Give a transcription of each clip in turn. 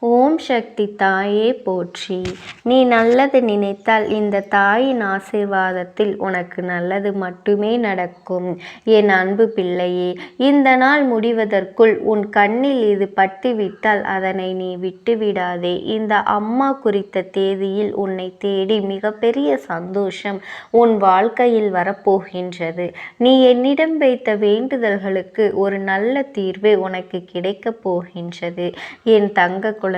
ஓம் சக்தி தாயே போற்றி. நீ நல்லது நினைத்தால் இந்த தாயின் ஆசீர்வாதத்தில் உனக்கு நல்லது மட்டுமே நடக்கும். என் அன்பு பிள்ளையே, இந்த நாள் முடிவதற்குள் உன் கண்ணில் இது பட்டுவிட்டால் அதனை நீ விட்டுவிடாதே. இந்த அம்மா குறித்த தேதியில் உன்னை தேடி மிகப்பெரிய சந்தோஷம் உன் வாழ்க்கையில் வரப்போகின்றது. நீ என்னிடம் வைத்த வேண்டுதல்களுக்கு ஒரு நல்ல தீர்வு உனக்கு கிடைக்கப் போகின்றது. என் தங்க குழந்தையே,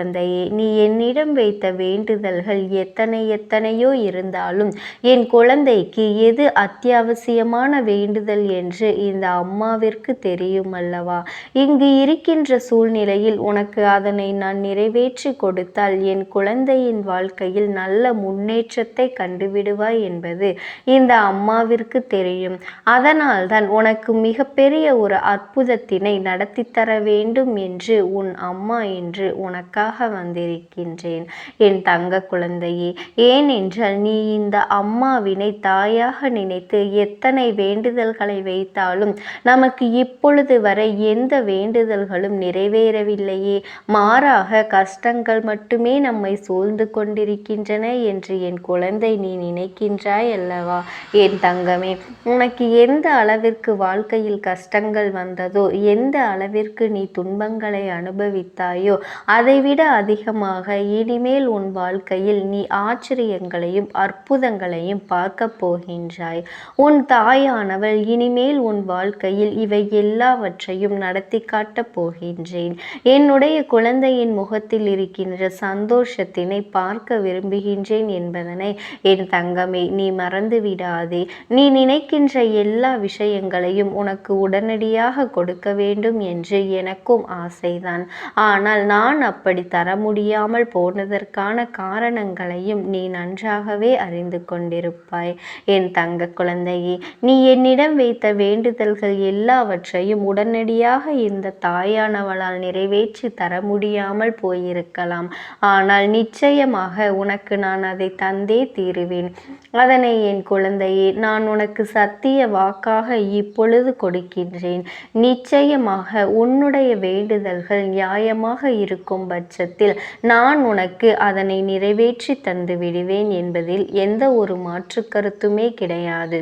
நீ என்னிடம் வைத்த வேண்டுதல்கள் எத்தனையோ இருந்தாலும் என் குழந்தைக்கு எது அத்தியாவசியமான வேண்டுதல் என்று இந்த அம்மாவிற்கு தெரியும் அல்லவா? இங்கு இருக்கின்ற சூழ்நிலையில் உனக்கு அதனை நான் நிறைவேற்றி கொடுத்தால் என் குழந்தையின் வாழ்க்கையில் நல்ல முன்னேற்றத்தை கண்டுவிடுவாய் என்பது இந்த அம்மாவிற்கு தெரியும். அதனால்தான் உனக்கு மிகப்பெரிய ஒரு அற்புதத்தினை நடத்தி தர வேண்டும் என்று உன் அம்மா என்று உனக்காக வந்திருக்கின்றேன் என் தங்க குழந்தையே. ஏனென்றால் நீ இந்த அம்மாவினை தாயாக நினைத்து எத்தனை வேண்டுதல்களை வைத்தாலும் நமக்கு இப்பொழுது வரை எந்த வேண்டுதல்களும் நிறைவேறவில்லையே, மாறாக கஷ்டங்கள் மட்டுமே நம்மை சூழ்ந்து கொண்டிருக்கின்றன என்று என் குழந்தை நீ நினைக்கின்றாய் அல்லவா? என் தங்கமே, உனக்கு எந்த அளவிற்கு வாழ்க்கையில் கஷ்டங்கள் வந்ததோ, எந்த அளவிற்கு நீ துன்பங்களை அனுபவித்தாயோ, அதைவிட அதிகமாக இனிமேல் உன் வாழ்க்கையில் நீ ஆச்சரியங்களையும் அற்புதங்களையும் பார்க்க போகின்றாய். உன் தாயானவள் இனிமேல் உன் வாழ்க்கையில் இவை எல்லாவற்றையும் நடத்தி காட்டப் போகின்றேன். என்னுடைய குழந்தையின் முகத்தில் இருக்கின்ற சந்தோஷத்தினை பார்க்க விரும்புகின்றேன் என்பதனை என் தங்கமே நீ மறந்து விடாதே. நீ நினைக்கின்ற எல்லா விஷயங்களையும் உனக்கு உடனடியாக கொடுக்க வேண்டும் என்று எனக்கும் ஆசைதான். ஆனால் நான் அப்படி தர முடியாமல் போனதற்கான காரணங்களையும் நீ நன்றாகவே அறிந்து கொண்டிருப்பாய் என் தங்க குழந்தையே. நீ என்னிடம் வைத்த வேண்டுதல்கள் எல்லாவற்றையும் உடனடியாக இந்த தாயானவளால் நிறைவேற்றி தர முடியாமல் போயிருக்கலாம். ஆனால் நிச்சயமாக உனக்கு நான் அதை தந்தே தீருவேன். அதனை என் குழந்தையே நான் உனக்கு சத்திய வாக்காக இப்பொழுது கொடுக்கின்றேன். நிச்சயமாக உன்னுடைய வேண்டுதல்கள் நியாயமாக இருக்கும் பட்சத்தில் நான் உனக்கு அதனை நிறைவேற்றி தந்து விடுவேன் என்பதில் எந்த ஒரு மாற்று கருத்துமே கிடையாது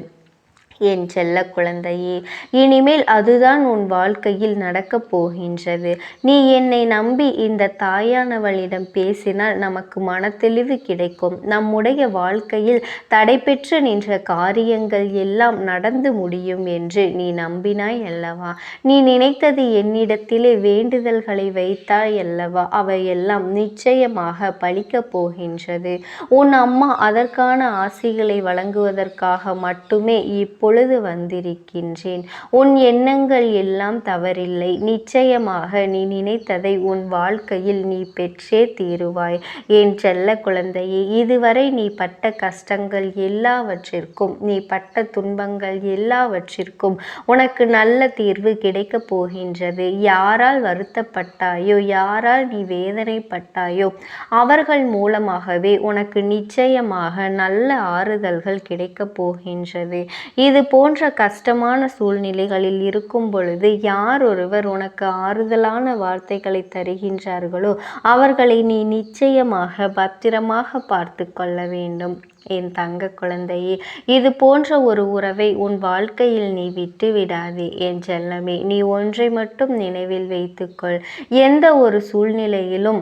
என் செல்ல குழந்தையே. இனிமேல் அதுதான் உன் வாழ்க்கையில் நடக்கப் போகின்றது. நீ என்னை நம்பி இந்த தாயானவளிடம் பேசினால் நமக்கு மனத்தெளிவு கிடைக்கும். நம்முடைய வாழ்க்கையில் தடைபெற்று நின்ற காரியங்கள் எல்லாம் நடந்து முடியும் என்று நீ நம்பினாய் அல்லவா? நீ நினைத்தது என்னிடத்திலே வேண்டுதல்களை வைத்தாய் அல்லவா? அவையெல்லாம் நிச்சயமாக பலிக்கப் போகின்றது. உன் அம்மா அதற்கான ஆசிகளை வழங்குவதற்காக மட்டுமே இப்பொழுது வந்திருக்கின்றேன். உன் எண்ணங்கள் எல்லாம் தவறில்லை. நிச்சயமாக நீ நினைத்ததை உன் வாழ்க்கையில் நீ பெற்றே தீருவாய் என் செல்ல குழந்தையே. இதுவரை நீ பட்ட கஷ்டங்கள் எல்லாவற்றிற்கும், நீ பட்ட துன்பங்கள் எல்லாவற்றிற்கும் உனக்கு நல்ல தீர்வு கிடைக்கப் போகின்றது. யாரால் வருத்தப்பட்டாயோ, யாரால் நீ வேதனைப்பட்டாயோ அவர்கள் மூலமாகவே உனக்கு நிச்சயமாக நல்ல ஆறுதல்கள் கிடைக்கப் போகின்றது. இது போன்ற கஷ்டமான சூழ்நிலைகளில் இருக்கும் பொழுது யார் ஒருவர் உனக்கு ஆறுதலான வார்த்தைகளை தருகின்றார்களோ அவர்களை நீ நிச்சயமாக பத்திரமாக பார்த்து கொள்ள வேண்டும் என் தங்க குழந்தையே. இது போன்ற ஒரு உறவை உன் வாழ்க்கையில் நீ விட்டு விடாதே என் செல்லமே. நீ ஒன்றை மட்டும் நினைவில் வைத்துக்கொள். எந்த ஒரு சூழ்நிலையிலும்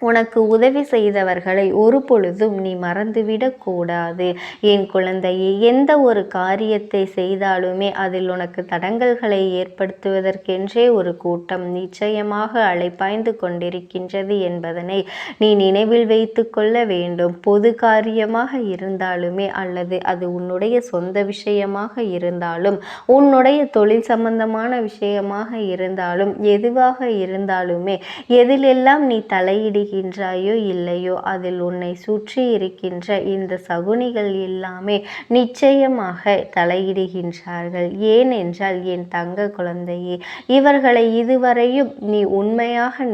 உனக்கு உதவி செய்தவர்களை ஒரு பொழுதும் நீ மறந்துவிடக் கூடாது என் குழந்தையே. எந்த ஒரு காரியத்தை செய்தாலுமே அதில் உனக்கு தடங்கல்களை ஏற்படுத்துவதற்கென்றே ஒரு கூட்டம் நிச்சயமாக அலைப்பாய்ந்து கொண்டிருக்கின்றது என்பதனை நீ நினைவில் வைத்து கொள்ள வேண்டும். பொது காரியமாக இருந்தாலுமே அல்லது அது உன்னுடைய சொந்த விஷயமாக இருந்தாலும், உன்னுடைய தொழில் சம்பந்தமான விஷயமாக இருந்தாலும், எதுவாக இருந்தாலுமே எதிலெல்லாம் நீ தலையிடுகின்ற தலையிடுகின்றாயோ இல்லையோ, அதில் உன்னை சுற்றி இருக்கின்ற இந்த சகுனிகள் எல்லாமே நிச்சயமாக தலையிடுகின்றார்கள். ஏனென்றால் என் தங்க குழந்தையே, இவர்களை இதுவரையும் நீ உண்மையாக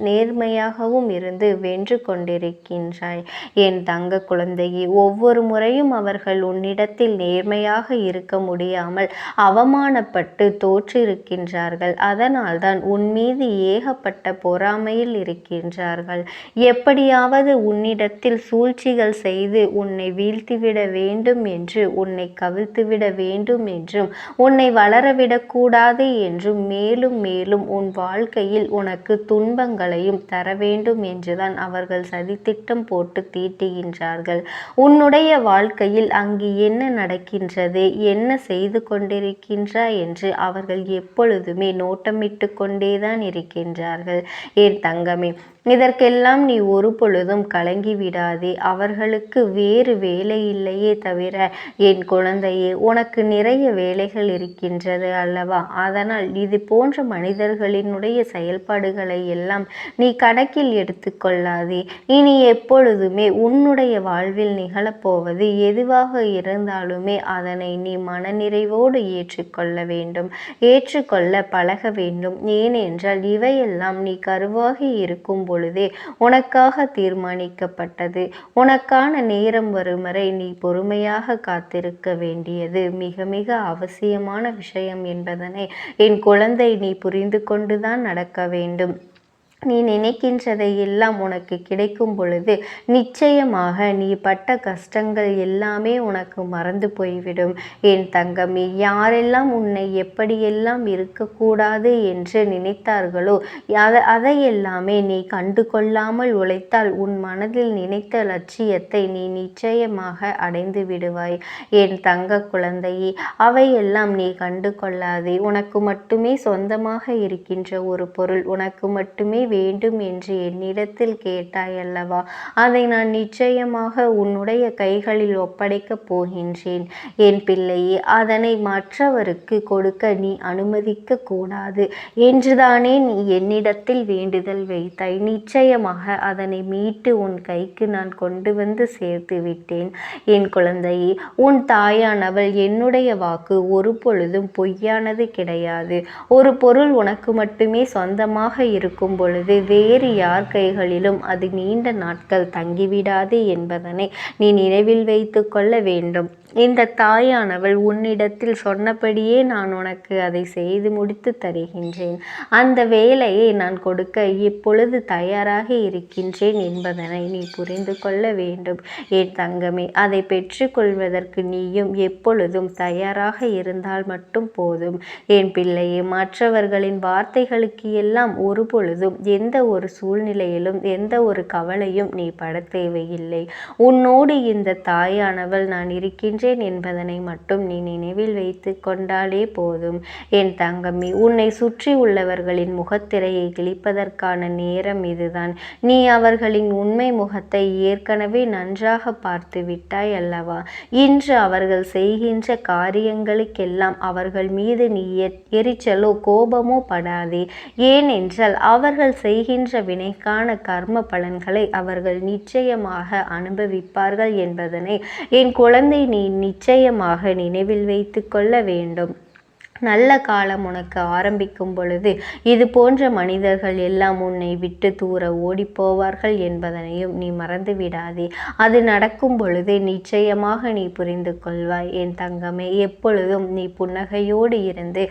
நேர்மையாகவும் இருந்து வென்று கொண்டிருக்கின்றாய். என் தங்க குழந்தையே, ஒவ்வொரு முறையும் அவர்கள் உன்னிடத்தில் நேர்மையாக இருக்க முடியாமல் அவமானப்பட்டு தோற்றிருக்கின்றார்கள். அதனால்தான் உன் மீது ஏகப்பட்ட பொறாமையில் இருக்கின்றார்கள். எப்படியாவது உன்னிடத்தில் சூழ்ச்சிகள் செய்து உன்னை வீழ்த்திவிட வேண்டும் என்று, உன்னை கவிழ்த்துவிட வேண்டும் என்றும், உன்னை வளரவிடக்கூடாது என்றும், மேலும் மேலும் உன் வாழ்க்கையில் உனக்கு துன்பங்களையும் தர வேண்டும் என்றுதான் அவர்கள் சதித்திட்டம் போட்டு தீட்டுகின்றார்கள். உன்னுடைய வாழ்க்கையில் அங்கு என்ன நடக்கின்றது, என்ன செய்து கொண்டிருக்கின்றாய் என்று அவர்கள் எப்பொழுதுமே நோட்டமிட்டு கொண்டேதான் இருக்கின்றார்கள். என் தங்கமே, இதற்கெல்லாம் நீ ஒரு பொழுதும் கலங்கி விடாதே. அவர்களுக்கு வேறு வேலை இல்லையே தவிர, என் குழந்தையே, உனக்கு நிறைய வேலைகள் இருக்கின்றது அல்லவா? அதனால் இது போன்ற மனிதர்களினுடைய செயல்பாடுகளை எல்லாம் நீ கணக்கில் எடுத்துக்கொள்ளாதே. இனி எப்பொழுதுமே உன்னுடைய வாழ்வில் நிகழப்போவது எதுவாக இருந்தாலுமே அதனை நீ மனநிறைவோடு ஏற்றுக்கொள்ள வேண்டும், ஏற்றுக்கொள்ள பழக வேண்டும். ஏனென்றால் இவையெல்லாம் நீ கருவாகி இருக்கும் பொழுதே உனக்காக தீர்மானிக்கப்பட்டது. உனக்கான நேரம் வரும் வரை நீ பொறுமையாக காத்திருக்க வேண்டியது மிக மிக அவசியமான விஷயம் என்பதனை என் குழந்தை நீ புரிந்து கொண்டுதான் நடக்க வேண்டும். நீ நினைக்கின்றதை எல்லாம் உனக்கு கிடைக்கும் பொழுது நிச்சயமாக நீ பட்ட கஷ்டங்கள் எல்லாமே உனக்கு மறந்து போய்விடும். என் தங்கமே, யாரெல்லாம் உன்னை எப்படியெல்லாம் இருக்கக்கூடாது என்று நினைத்தார்களோ அதையெல்லாமே நீ கண்டு கொள்ளாமல் உழைத்தால் உன் மனதில் நினைத்த லட்சியத்தை நீ நிச்சயமாக அடைந்து விடுவாய். என் தங்க குழந்தையே, அவையெல்லாம் நீ கண்டு கொள்ளாதே. உனக்கு மட்டுமே சொந்தமாக இருக்கின்ற ஒரு பொருள் உனக்கு மட்டுமே வேண்டும் என்று என்னிடத்தில் கேட்டாய் அல்லவா? அதை நான் நிச்சயமாக உன்னுடைய கைகளில் ஒப்படைக்கப் போகின்றேன். என் பிள்ளையே, அதனை மற்றவருக்கு கொடுக்க நீ அனுமதிக்க கூடாது என்றுதானே நீ என்னிடத்தில் வேண்டுதல் வைத்தாய். நிச்சயமாக அதனை மீட்டு உன் கைக்கு நான் கொண்டு வந்து சேர்த்து விட்டேன். என் குழந்தையே, உன் தாயானவள் என்னுடைய வாக்கு ஒரு பொழுதும் பொய்யானது கிடையாது. ஒரு பொருள் உனக்கு மட்டுமே சொந்தமாக இருக்கும் பொழுது வேறு யார் கைகளிலும் அது நீண்ட நாட்கள் தங்கிவிடாது என்பதனை நீ நினைவில் வைத்து கொள்ள வேண்டும். இந்த தாயானவள் உன்னிடத்தில் சொன்னபடியே நான் உனக்கு அதை செய்து முடித்து தருகின்றேன். அந்த வேலையை நான் கொடுக்க இப்பொழுது தயாராக இருக்கின்றேன் என்பதனை நீ புரிந்து கொள்ள வேண்டும். என் தங்கமே, அதை பெற்றுக்கொள்வதற்கு நீயும் எப்பொழுதும் தயாராக இருந்தால் மட்டும் போதும். என் பிள்ளையே, மற்றவர்களின் வார்த்தைகளுக்கு எல்லாம் ஒரு பொழுதும் எந்த ஒரு சூழ்நிலையிலும் எந்த ஒரு கவலையும் நீ பட தேவையில்லை. உன்னோடு இந்த தாயானவள் நான் இருக்கின்றேன் என்பதனை மட்டும் நீ நினைவில் வைத்து கொண்டாலே போதும். என் தங்கமே, உன்னை சுற்றி உள்ளவர்களின் முகத்திரையை கிழிப்பதற்கான நேரம் இதுதான். நீ அவர்களின் உண்மை முகத்தை ஏற்கனவே நன்றாக பார்த்து விட்டாய் அல்லவா? இன்று அவர்கள் செய்கின்ற காரியங்களுக்கெல்லாம் அவர்கள் மீது நீ எரிச்சலோ கோபமோ படாதே. ஏனென்றால் அவர்கள் செய்கின்ற வினைக்கான கர்ம பலன்களை அவர்கள் நிச்சயமாக அனுபவிப்பார்கள் என்பதனை என் குழந்தை நீ நிச்சயமாக நினைவில் வைத்து கொள்ள வேண்டும். நல்ல காலம் உனக்கு ஆரம்பிக்கும் பொழுது இது போன்ற மனிதர்கள் எல்லாம் உன்னை விட்டு தூர ஓடிப்போவார்கள் என்பதனையும் நீ மறந்து விடாதே. அது நடக்கும் பொழுது நிச்சயமாக நீ புரிந்து கொள்வாய். என் தங்கமே, எப்பொழுதும் நீ புன்னகையோடு இருந்து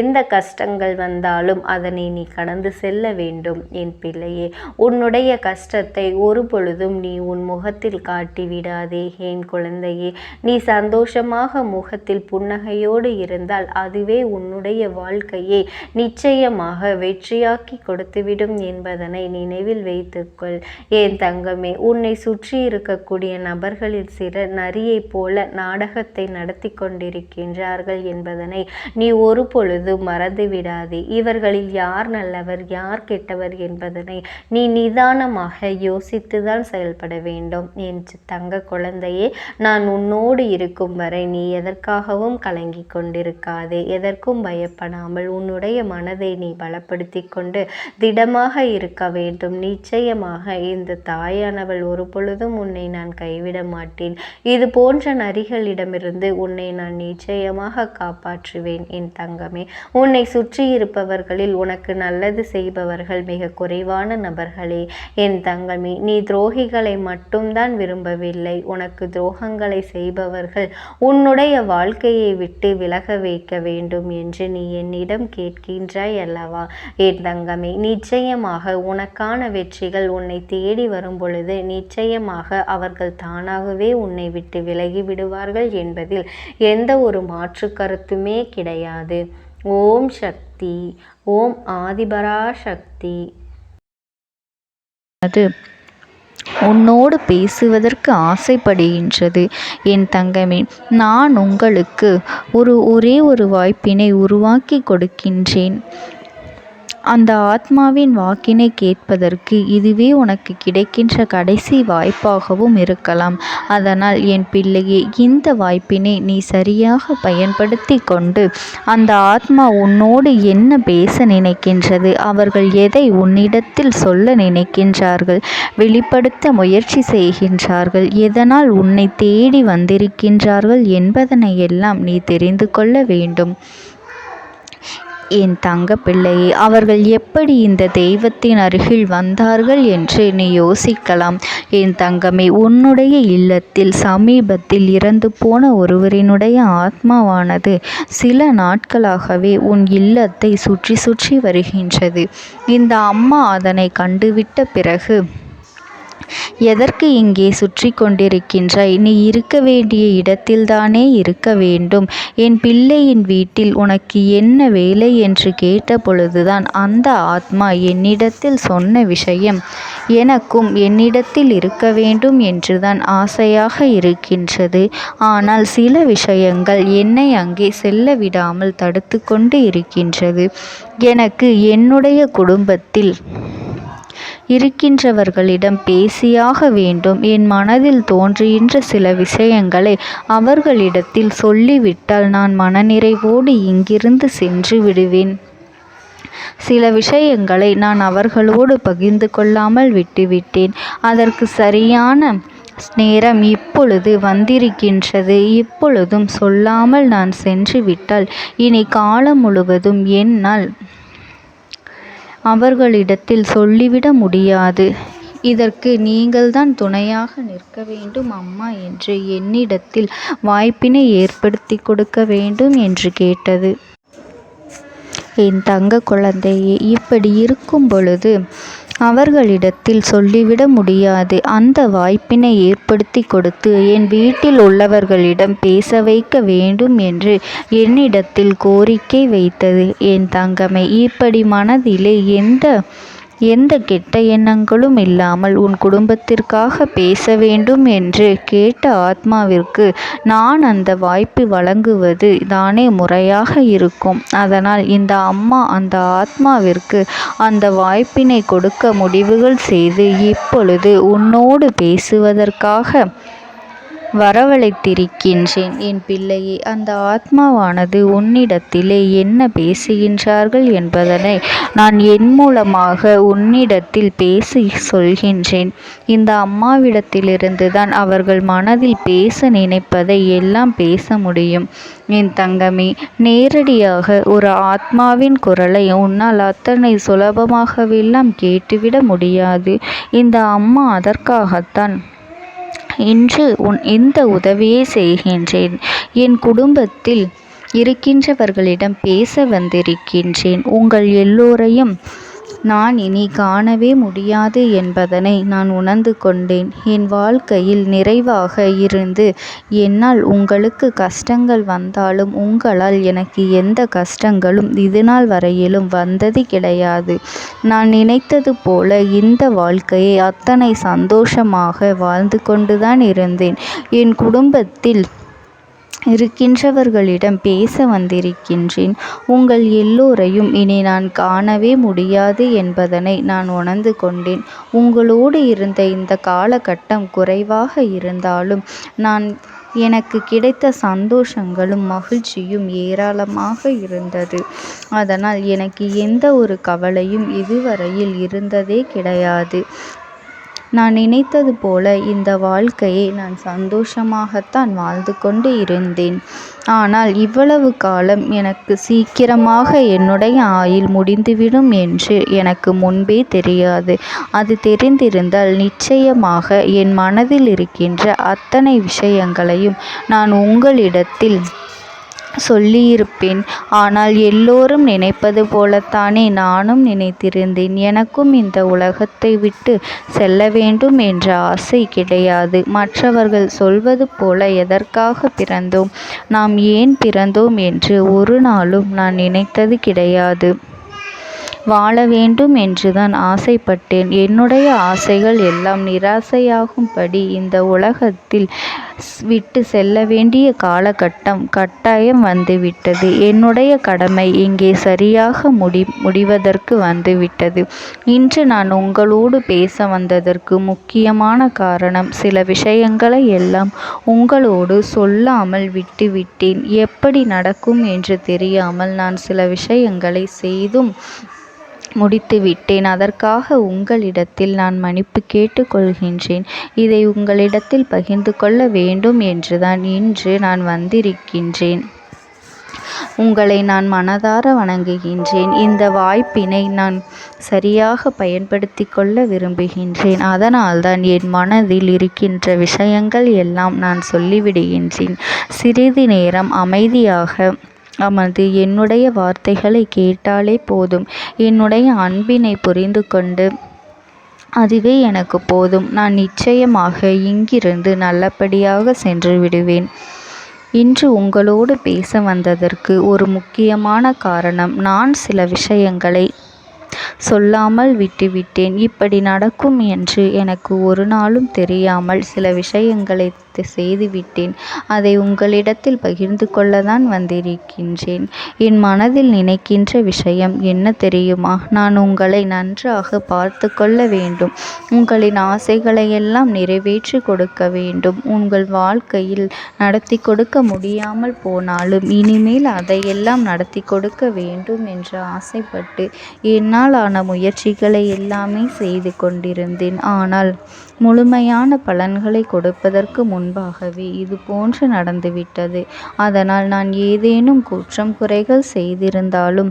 எந்த கஷ்டங்கள் வந்தாலும் அதனை நீ கடந்து செல்ல வேண்டும். என் பிள்ளையே, உன்னுடைய கஷ்டத்தை ஒரு பொழுதும் நீ உன் முகத்தில் காட்டி விடாதே. என் குழந்தையே, நீ சந்தோஷமாக முகத்தில் புன்னகையோடு இருந்தால் அதுவே உன்னுடைய வாழ்க்கையை நிச்சயமாக வெற்றியாக்கி கொடுத்துவிடும் என்பதனை நினைவில் வைத்துக்கொள். என் தங்கமே, உன்னை சுற்றி இருக்கக்கூடிய நபர்களில் சிலர் நரியை போல நாடகத்தை நடத்தி கொண்டிருக்கின்றார்கள் என்பதனை நீ ஒரு பொழுது மறந்து விடாதே. இவர்களில் யார் நல்லவர் யார் கெட்டவர் என்பதனை நீ நிதானமாக யோசித்துதான் செயல்பட வேண்டும். என் தங்க குழந்தையே, நான் உன்னோடு இருக்கும் வரை நீ எதற்காகவும் கலங்கி கொண்டிருக்காதே. எதற்கும் பயப்படாமல் உன்னுடைய மனதை நீ பலப்படுத்தி கொண்டு திடமாக இருக்க வேண்டும். நிச்சயமாக இந்த தாயானவள் ஒரு பொழுதும் உன்னை நான் கைவிட மாட்டேன். இது போன்ற நரிகளிடமிருந்து உன்னை நான் நிச்சயமாக காப்பாற்றுவேன் என் தங்கமே. உன்னை சுற்றி இருப்பவர்களில் உனக்கு நல்லது செய்பவர்கள் மிக குறைவான நபர்களே என் தங்கமே. நீ துரோகிகளை மட்டும்தான் விரும்பவில்லை, உனக்கு துரோகங்களை செய்பவர்கள் உன்னுடைய வாழ்க்கையை விட்டு விலக வைக்க வேண்டும் என்று நீ என்னிடம் கேட்கின்றாய் அல்லவா என் தங்கமே. நிச்சயமாக உனக்கான வெற்றிகள் உன்னை தேடி வரும் பொழுது நிச்சயமாக அவர்கள் தானாகவே உன்னை விட்டு விலகி விடுவார்கள் என்பதில் எந்த ஒரு மாற்று கருத்துமே கிடையாது. ஓம் சக்தி. ஓம் ஆதிபரா சக்தி. அது உன்னோடு பேசுவதற்கு ஆசைப்படுகின்றது என் தங்கமே. நான் உங்களுக்கு ஒரே ஒரு வாய்ப்பினை உருவாக்கி கொடுக்கின்றேன். அந்த ஆத்மாவின் வாக்கினை கேட்பதற்கு இதுவே உனக்கு கிடைக்கின்ற கடைசி வாய்ப்பாகவும் இருக்கலாம். அதனால் என் பிள்ளையே, இந்த வாய்ப்பினை நீ சரியாக பயன்படுத்தி கொண்டு அந்த ஆத்மா உன்னோடு என்ன பேச நினைக்கின்றது, அவர்கள் எதை உன்னிடத்தில் சொல்ல நினைக்கின்றார்கள், வெளிப்படுத்த முயற்சி செய்கின்றார்கள், எதனால் உன்னை தேடி வந்திருக்கின்றார்கள் என்பதனை எல்லாம் நீ தெரிந்து கொள்ள வேண்டும் என் தங்க பிள்ளையே. அவர்கள் எப்படி இந்த தெய்வத்தின் அருகில் வந்தார்கள் என்று நீ யோசிக்கலாம் என் தங்கமே. உன்னுடைய இல்லத்தில் சமீபத்தில் இறந்து போன ஒருவரினுடைய ஆத்மாவானது சில நாட்களாகவே உன் இல்லத்தை சுற்றி சுற்றி வருகின்றது. இந்த அம்மா அதனை கண்டுவிட்ட பிறகு, எதற்கு இங்கே சுற்றி கொண்டிருக்கின்றாய்? நீ இருக்க வேண்டிய இடத்தில்தானே இருக்க வேண்டும். என் பிள்ளையின் வீட்டில் உனக்கு என்ன வேலை என்று கேட்ட பொழுதுதான் அந்த ஆத்மா என்னிடத்தில் சொன்ன விஷயம், எனக்கும் என்னிடத்தில் இருக்க வேண்டும் என்றுதான் ஆசையாக இருக்கின்றது. ஆனால் சில விஷயங்கள் என்னை அங்கே செல்ல விடாமல் தடுத்து கொண்டு இருக்கின்றது. எனக்கு என்னுடைய குடும்பத்தில் இருக்கின்றவர்களிடம் பேசியாக வேண்டும். என் மனதில் தோன்றுகின்ற சில விஷயங்களை அவர்களிடத்தில் சொல்லிவிட்டால் நான் மனநிறைவோடு இங்கிருந்து சென்று விடுவேன். சில விஷயங்களை நான் அவர்களோடு பகிர்ந்து கொள்ளாமல் விட்டுவிட்டேன். அதற்கு சரியான நேரம் இப்பொழுது வந்திருக்கின்றது. இப்பொழுதும் சொல்லாமல் நான் சென்று விட்டால் இனி காலம் முழுவதும் என்னால் அவர்களிடத்தில் சொல்லிவிட முடியாது. இதற்கு நீங்கள்தான் துணையாக நிற்க வேண்டும் அம்மா என்று என்னிடத்தில் வாய்ப்பினை ஏற்படுத்தி கொடுக்க வேண்டும் என்று கேட்டது. என் தங்க குழந்தையே, இப்படி இருக்கும் பொழுது அவர்களிடத்தில் சொல்லிவிட முடியாது. அந்த வாய்ப்பினை ஏற்படுத்தி கொடுத்து என் வீட்டில் உள்ளவர்களிடம் பேச வைக்க வேண்டும் என்று என்னிடத்தில் கோரிக்கை வைத்தது என் தங்கமே. இப்படி மனதிலே எந்த கெட்ட எண்ணங்களும் இல்லாமல் உன் குடும்பத்திற்காக பேச வேண்டும் என்று கேட்ட ஆத்மாவிற்கு நான் அந்த வாய்ப்பு வழங்குவது தானே முறையாக இருக்கும். அதனால் இந்த அம்மா அந்த ஆத்மாவிற்கு அந்த வாய்ப்பினை கொடுக்க முடிவுகள் செய்து இப்பொழுது உன்னோடு பேசுவதற்காக வரவழைத்திருக்கின்றேன் என் பிள்ளையே. அந்த ஆத்மாவானது உன்னிடத்திலே என்ன பேசுகின்றார்கள் என்பதனை நான் என் மூலமாக உன்னிடத்தில் பேசி சொல்கின்றேன். இந்த அம்மாவிடத்திலிருந்து தான் அவர்கள் மனதில் பேச நினைப்பதை எல்லாம் பேச முடியும் என் தங்கமே. நேரடியாக ஒரு ஆத்மாவின் குரலை உன்னால் அத்தனை சுலபமாகவெல்லாம் கேட்டுவிட முடியாது. இந்த அம்மா அதற்காகத்தான் இன்று இந்த உதவியை செய்கின்றேன். என் குடும்பத்தில் இருக்கின்றவர்களிடம் பேச வந்திருக்கின்றேன். உங்கள் எல்லோரையும் நான் இனி காணவே முடியாது என்பதனை நான் உணர்ந்து கொண்டேன். என் வாழ்க்கையில் நிறைவாக இருந்து என்னால் உங்களுக்கு கஷ்டங்கள் வந்தாலும் உங்களால் எனக்கு எந்த கஷ்டங்களும் இதுநாள் வரையிலும் வந்தது கிடையாது. நான் நினைத்தது போல இந்த வாழ்க்கையை அத்தனை சந்தோஷமாக வாழ்ந்து கொண்டுதான் இருந்தேன். என் குடும்பத்தில் இருக்கின்றவர்களிடம் பேச வந்திருக்கின்றேன். உங்கள் எல்லோரையும் இனி நான் காணவே முடியாது என்பதனை நான் உணர்ந்து கொண்டேன். உங்களோடு இருந்த இந்த காலகட்டம் குறைவாக இருந்தாலும் நான் எனக்கு கிடைத்த சந்தோஷங்களும் மகிழ்ச்சியும் ஏராளமாக இருந்தது. அதனால் எனக்கு எந்த ஒரு கவலையும் இதுவரையில் இருந்ததே கிடையாது. நான் நினைத்தது போல இந்த வாழ்க்கையை நான் சந்தோஷமாகத்தான் வாழ்ந்து கொண்டு இருந்தேன். ஆனால் இவ்வளவு காலம் எனக்கு சீக்கிரமாக என்னுடைய ஆயுள் முடிந்துவிடும் என்று எனக்கு முன்பே தெரியாது. அது தெரிந்திருந்தால் நிச்சயமாக என் மனதில் இருக்கின்ற அத்தனை விஷயங்களையும் நான் உங்களிடத்தில் சொல்லியிருப்பேன். ஆனால் எல்லோரும் நினைப்பது போலத்தானே நானும் நினைத்திருந்தேன். எனக்கும் இந்த உலகத்தை விட்டு செல்ல வேண்டும் என்ற ஆசை கிடையாது. மற்றவர்கள் சொல்வது போல எதற்காக பிறந்தோம், நாம் ஏன் பிறந்தோம் என்று ஒரு நாளும் நான் நினைத்தது கிடையாது. வாழ வேண்டும் என்றுதான் ஆசைப்பட்டேன். என்னுடைய ஆசைகள் எல்லாம் நிராசையாகும்படி இந்த உலகத்தில் விட்டு செல்ல வேண்டிய காலகட்டம் கட்டாயம் வந்துவிட்டது. என்னுடைய கடமை இங்கே சரியாக முடிவதற்கு வந்துவிட்டது. இன்று நான் உங்களோடு பேச வந்ததற்கு முக்கியமான காரணம், சில விஷயங்களை எல்லாம் உங்களோடு சொல்லாமல் விட்டுவிட்டேன். எப்படி நடக்கும் என்று தெரியாமல் நான் சில விஷயங்களை செய்தும் முடித்துவிட்டேன். அதற்காக உங்களிடத்தில் நான் மன்னிப்பு கேட்டுக்கொள்கின்றேன். இதை உங்களிடத்தில் பகிர்ந்து கொள்ள வேண்டும் என்றுதான் இன்று நான் வந்திருக்கின்றேன். உங்களை நான் மனதார வணங்குகின்றேன். இந்த வாய்ப்பினை நான் சரியாக பயன்படுத்தி கொள்ள விரும்புகின்றேன். அதனால்தான் என் மனதில் இருக்கின்ற விஷயங்கள் எல்லாம் நான் சொல்லிவிடுகின்றேன். சிறிது நேரம் அமைதியாக அமர்ந்து என்னுடைய வார்த்தைகளை கேட்டாலே போதும். என்னுடைய அன்பினை புரிந்து கொண்டு அதுவே எனக்கு போதும். நான் நிச்சயமாக இங்கிருந்து நல்லபடியாக சென்று விடுவேன். இன்று உங்களோடு பேச வந்ததற்கு ஒரு முக்கியமான காரணம், நான் சில விஷயங்களை சொல்லாமல் விட்டுவிட்டேன். இப்படி நடக்கும் என்று எனக்கு ஒரு நாளும் தெரியாமல் சில விஷயங்களை செய்துவிட்டேன். அதை உங்களிடத்தில் பகிர்ந்து கொள்ளத்தான் வந்திருக்கின்றேன். என் மனதில் நினைக்கின்ற விஷயம் என்ன தெரியுமா? நான் உங்களை நன்றாக பார்த்து கொள்ள வேண்டும். உங்களின் ஆசைகளை எல்லாம் நிறைவேற்றி கொடுக்க வேண்டும். உங்கள் வாழ்க்கையில் நடத்தி கொடுக்க முடியாமல் போனாலும் இனிமேல் அதையெல்லாம் நடத்தி கொடுக்க வேண்டும் என்று ஆசைப்பட்டு என்னால் ஆன முயற்சிகளை எல்லாமே செய்து கொண்டிருந்தேன். ஆனால் முழுமையான பலன்களை கொடுப்பதற்கு முன்பாகவே இது போன்று நடந்துவிட்டது. அதனால் நான் ஏதேனும் குற்றம் குறைகள் செய்திருந்தாலும்,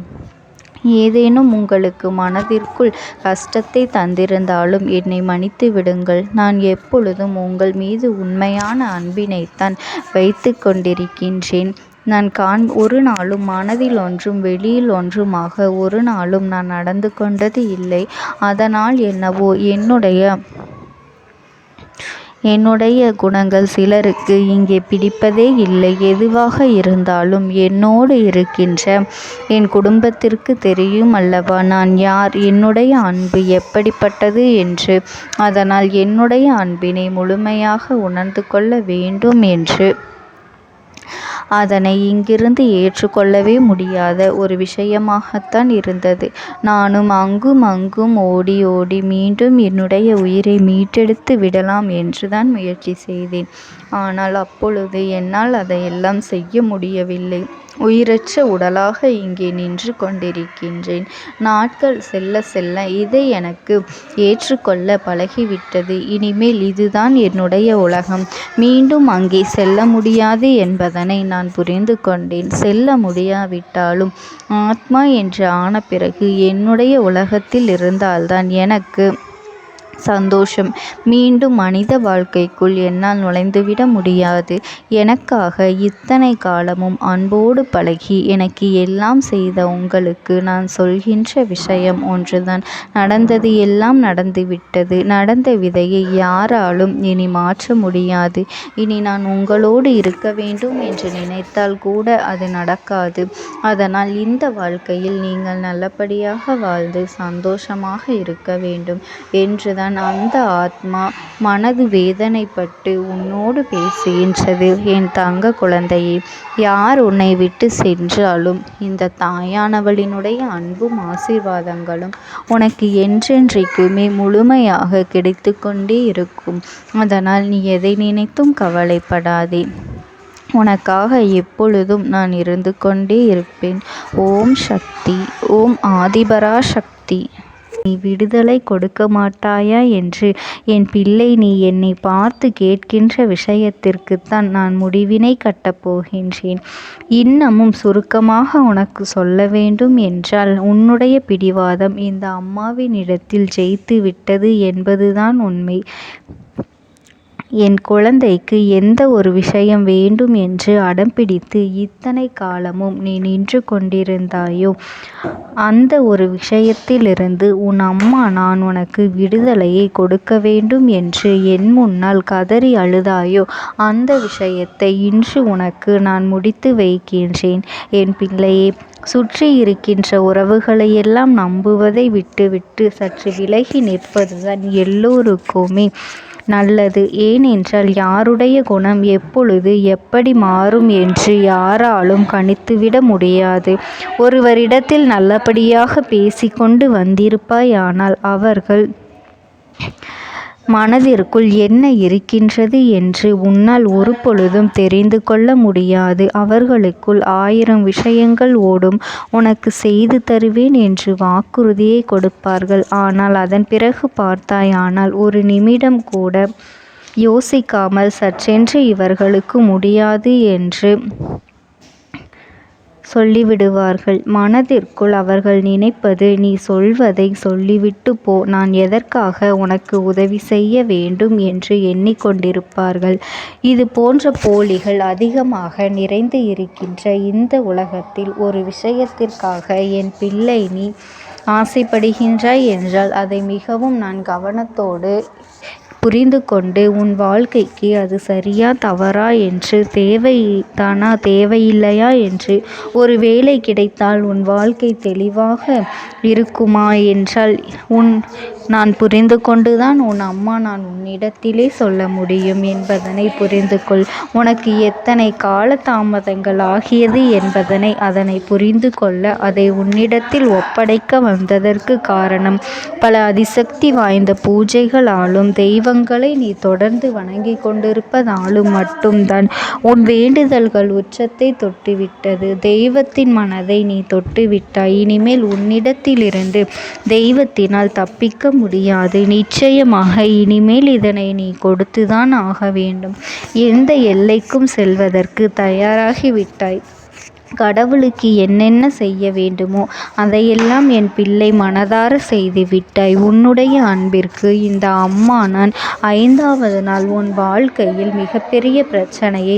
ஏதேனும் உங்களுக்கு மனதிற்குள் கஷ்டத்தை தந்திருந்தாலும் என்னை மன்னித்து விடுங்கள். நான் எப்பொழுதும் உங்கள் மீது உண்மையான அன்பினைத்தான் வைத்து கொண்டிருக்கின்றேன். நான் ஒரு நாளும் மனதில் ஒன்றும் வெளியில் ஒன்றுமாக ஒரு நாளும் நான் நடந்து கொண்டது இல்லை. அதனால் என்னவோ என்னுடைய குணங்கள் சிலருக்கு இங்கே பிடிப்பதே இல்லை. எதுவாக இருந்தாலும் என்னோடு இருக்கின்ற என் குடும்பத்திற்கு தெரியும் அல்லவா நான் யார், என்னுடைய அன்பு எப்படிப்பட்டது என்று. அதனால் என்னுடைய அன்பினை முழுமையாக உணர்ந்து கொள்ள வேண்டும் என்று அதனை இங்கிருந்து ஏற்றுக்கொள்ளவே முடியாத ஒரு விஷயமாகத்தான் இருந்தது. நானும் அங்கும் அங்கும் ஓடி ஓடி மீண்டும் என்னுடைய உயிரை மீட்டெடுத்து விடலாம் என்றுதான் முயற்சி செய்தேன். ஆனால் அப்பொழுது என்னால் அதையெல்லாம் செய்ய முடியவில்லை. உயிரற்ற உடலாக இங்கே நின்று கொண்டிருக்கின்றேன். நாட்கள் செல்ல செல்ல இதை எனக்கு ஏற்றுக்கொள்ள பழகிவிட்டது. இனிமேல் இதுதான் என்னுடைய உலகம். மீண்டும் அங்கே செல்ல முடியாது என்பதனை நான் புரிந்து கொண்டேன். செல்ல முடியாவிட்டாலும் ஆத்மா என்று ஆன பிறகு என்னுடைய உலகத்தில் இருந்தால்தான் எனக்கு சந்தோஷம். மீண்டும் மனித வாழ்க்கைக்குள் என்னால் நுழைந்துவிட முடியாது. எனக்காக இத்தனை காலமும் அன்போடு பழகி எனக்கு எல்லாம் செய்த உங்களுக்கு நான் சொல்கின்ற விஷயம் ஒன்றுதான். நடந்தது எல்லாம் நடந்துவிட்டது. நடந்த விதையை யாராலும் இனி மாற்ற முடியாது. இனி நான் உங்களோடு இருக்க வேண்டும் என்று நினைத்தால் கூட அது நடக்காது. அதனால் இந்த வாழ்க்கையில் நீங்கள் நல்லபடியாக வாழ்ந்து சந்தோஷமாக இருக்க வேண்டும் என்றுதான் அந்த ஆத்மா மனது வேதனைப்பட்டு உன்னோடு பேசுகின்றது. என் தங்க குழந்தையே, யார் உன்னை விட்டு சென்றாலும் இந்த தாயானவளினுடைய அன்பும் ஆசீர்வாதங்களும் உனக்கு என்றென்றைக்குமே முழுமையாக கிடைத்து கொண்டே இருக்கும். அதனால் நீ எதை நினைத்தும் கவலைப்படாதே. உனக்காக எப்பொழுதும் நான் இருந்து கொண்டே இருப்பேன். ஓம் சக்தி. ஓம் ஆதிபரா சக்தி. நீ விடுதலை கொடுக்க மாட்டாயா என்று என் பிள்ளை நீ என்னை பார்த்து கேட்கின்ற விஷயத்திற்குத்தான் நான் முடிவினை கட்டப் போகின்றேன். இன்னமும் சுருக்கமாக உனக்கு சொல்ல வேண்டும் என்றால், உன்னுடைய பிடிவாதம் இந்த அம்மாவினிடத்தில் ஜெயித்து விட்டது என்பதுதான் உண்மை. என் குழந்தைக்கு எந்த ஒரு விஷயம் வேண்டும் என்று அடம்பிடித்து இத்தனை காலமும் நீ நின்று கொண்டிருந்தாயோ, அந்த ஒரு விஷயத்திலிருந்து உன் அம்மா நான் உனக்கு விடுதலையை கொடுக்க வேண்டும் என்று என் முன்னால் கதறி அழுதாயோ, அந்த விஷயத்தை இன்று உனக்கு நான் முடித்து வைக்கின்றேன். என் பிள்ளையே, சுற்றி இருக்கின்ற உறவுகளையெல்லாம் நம்புவதை விட்டுவிட்டு சற்று விலகி நிற்பதுதான் எல்லோருக்குமே நல்லது. ஏனென்றால் யாருடைய குணம் எப்பொழுது எப்படி மாறும் என்று யாராலும் கணித்துவிட முடியாது. ஒருவரிடத்தில் நல்லபடியாக பேசிக்கொண்டு வந்திருப்பாயானால் அவர்கள் மனதிற்குள் என்ன இருக்கின்றது என்று உன்னால் ஒரு பொழுதும் தெரிந்து கொள்ள முடியாது. அவர்களுக்குள் 1000 விஷயங்கள் ஓடும். உனக்கு செய்து தருவேன் என்று வாக்குறுதியை கொடுப்பார்கள். ஆனால் அதன் பிறகு பார்த்தாயானால் ஒரு நிமிடம் கூட யோசிக்காமல் சற்றென்று இவர்களுக்கு முடியாது என்று சொல்லிவிடுவார்கள். மனதிற்குள் அவர்கள் நினைப்பது, நீ சொல்வதை சொல்லிவிட்டு போ, நான் எதற்காக உனக்கு உதவி செய்ய வேண்டும் என்று எண்ணிக்கொண்டிருப்பார்கள். இது போன்ற போலிகள் அதிகமாக நிறைந்து இருக்கின்ற இந்த உலகத்தில் ஒரு விஷயத்திற்காக என் பிள்ளை நீ ஆசைப்படுகின்றாய் என்றால் அதை மிகவும் நான் கவனத்தோடு புரிந்து கொண்டு உன் வாழ்க்கைக்கு அது சரியா தவறா என்று, தேவைதானா தேவையில்லையா என்று, ஒரு வேலை கிடைத்தால் உன் வாழ்க்கை தெளிவாக இருக்குமா என்றால் நான் புரிந்து கொண்டுதான் உன் அம்மா நான் உன்னிடத்திலே சொல்ல முடியும் என்பதனை புரிந்து கொள். உனக்கு எத்தனை கால தாமதங்கள் ஆகியது என்பதனை அதனை புரிந்து கொள்ள அதை உன்னிடத்தில் ஒப்படைக்க வந்ததற்கு காரணம், பல அதிசக்தி வாய்ந்த பூஜைகளாலும் தெய்வங்களை நீ தொடர்ந்து வணங்கி கொண்டிருப்பதாலும் மட்டும்தான் உன் வேண்டுதல்கள் உச்சத்தை தொட்டுவிட்டது. தெய்வத்தின் மனதை நீ தொட்டுவிட்டாய். இனிமேல் உன்னிடத்திலிருந்து தெய்வத்தினால் தப்பிக்க முடியாது. நிச்சயமாக இனிமேல் இதனை நீ கொடுத்துதான் ஆக வேண்டும். எந்த எல்லைக்கும் செல்வதற்கு தயாராகிவிட்டாய். கடவுளுக்கு என்னென்ன செய்ய வேண்டுமோ அதையெல்லாம் என் பிள்ளை மனதார செய்து விட்டாய். உன்னுடைய அன்பிற்கு இந்த அம்மா நான் 5வது நாள் உன் வாழ்க்கையில் மிகப்பெரிய பிரச்சனையை